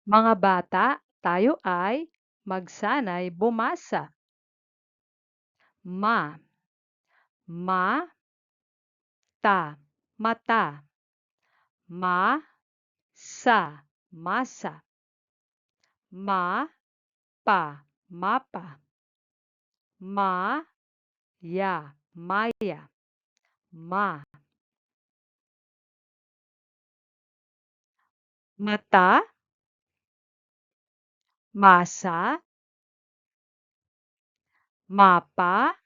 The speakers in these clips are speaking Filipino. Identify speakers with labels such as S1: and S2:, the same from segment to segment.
S1: Mga bata, tayo ay magsanay bumasa. Ma, ma, ta, mata. Ma, sa, masa. Ma, pa, mapa. Ma, ya, maya. Ma, mata, masa, mapa,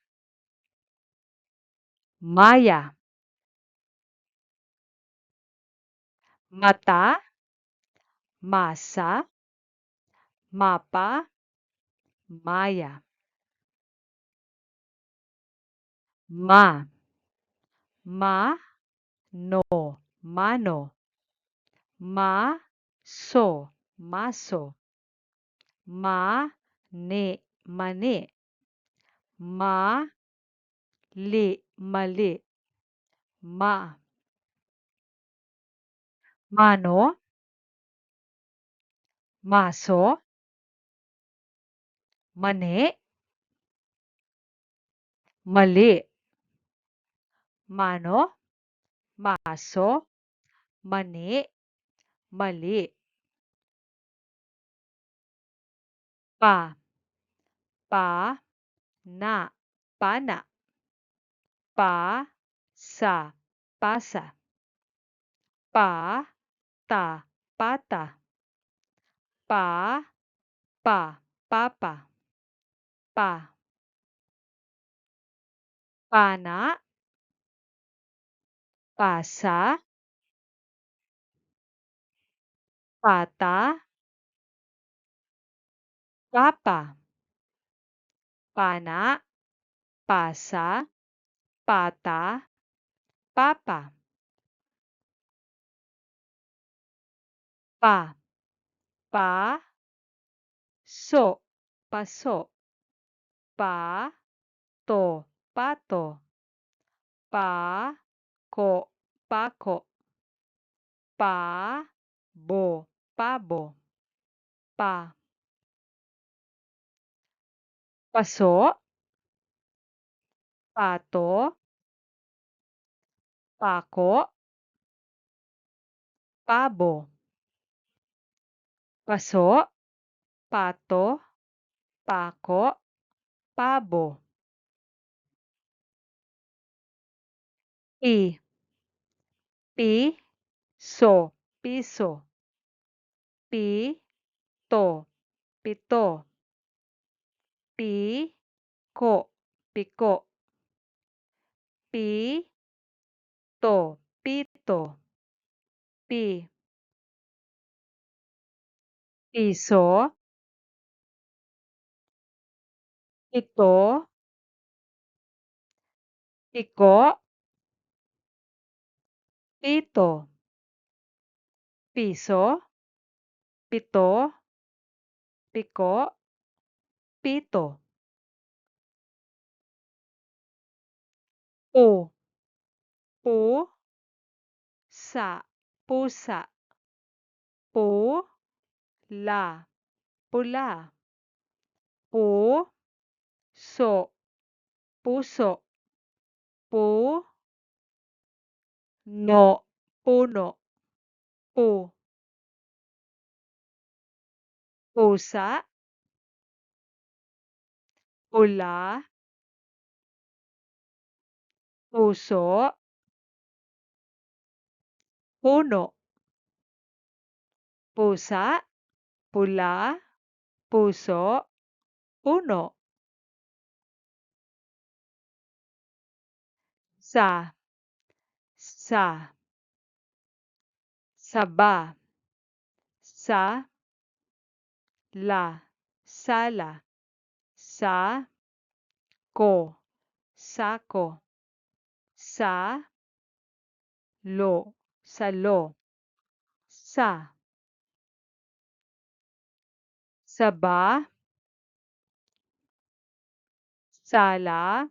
S1: maya. Mata, masa, mapa, maya. Ma, ma, no, mano. Ma, so, maso. Ma, ne, mani. Ma, li, mali. Ma, mano, maso, mani, mali. Mano, maso, mani, mali. Pa, pa, na, pana. Pa, sa, pasa. Pa, ta, pata. Pa, pa, papa. Pa, pana, pasa, pata, papa. Pana, pasa, pata, papa. Pa, pa, so, paso. Pa, to, pato. Pa, ko, pako. Pa, bo, pabo. Pa, paso, pato, pako, pabo. Paso, pato, pako, pabo. Pi, pi, so, piso. Pi, to, pito. Pi, ko, piko. Pi, to, pito. Pi, piso. Pito, piko, pito. Piso, pito, piko, pito. Pu, pu, sa, pusa. Pu, la, pula. Pu, so, puso. Pu, no, puno. Pu, pusa, pula, puso, puno. Pusa, pula, puso, puno. Sa, sa, saba. Sa, la, sala. Sa, ko, sako. Sa, lo, salo. Sa, saba, sala,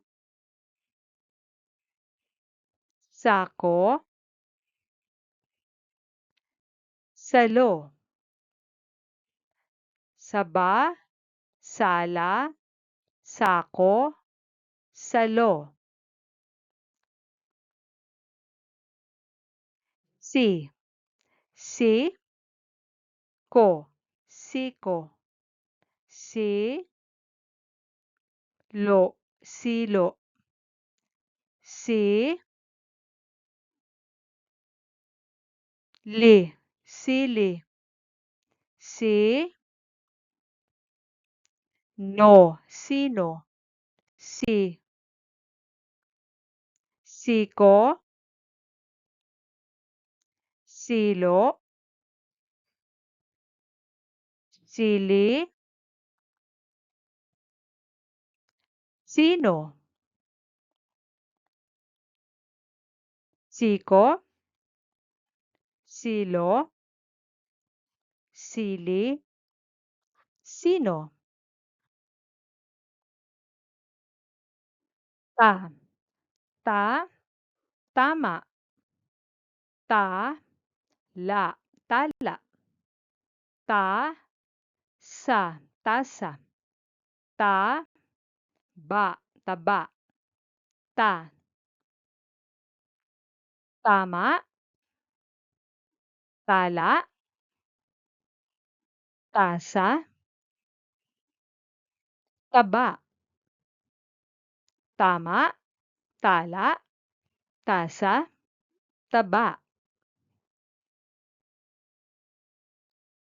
S1: sako, salo. saba, sala, sako, salo. Si, si, ko, siko. Si, lo, silo. Si, li, sili. Si, no, sino. Si, siko, silo, sili, sino. Siko, silo, sili, sino. Ta, ta, tama. Ta, la, tala. Ta, sa, tasa. Ta, ba, taba. Ta, tama, tala, tasa, taba. Tama, tala, tasa, taba.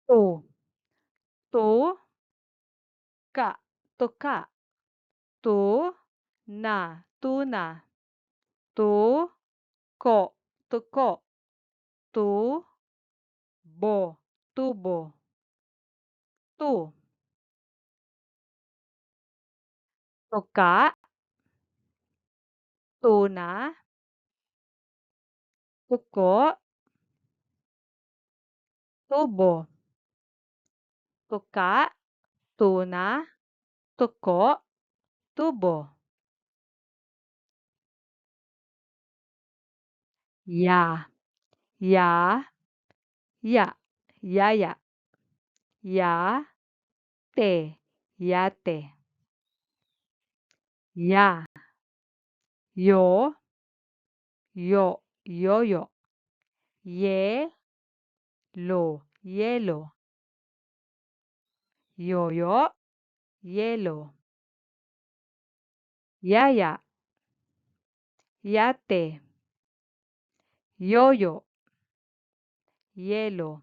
S1: Tu, tu, ka, tuka. Tu, na, tuna. Tu, ko, tuko. Tu, bo, tubo. Tu, tuka, tuna, tuko, tubo. Tuka, tuna, tuko, tubo. Ya, ya, ya, yaya. Ya, te, yate. Ya, yo, yo, yoyo. Ye, lo, hielo. Yoyo, hielo. Yaya, yate. Yoyo, hielo.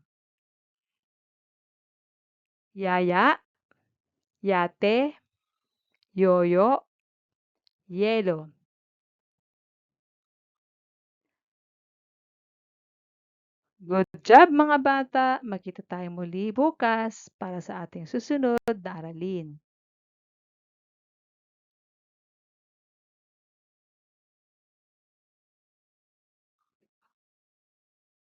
S1: Yaya, yate, yoyo, hielo. Good job mga bata! Magkita tayo muli bukas para sa ating susunod na aralin.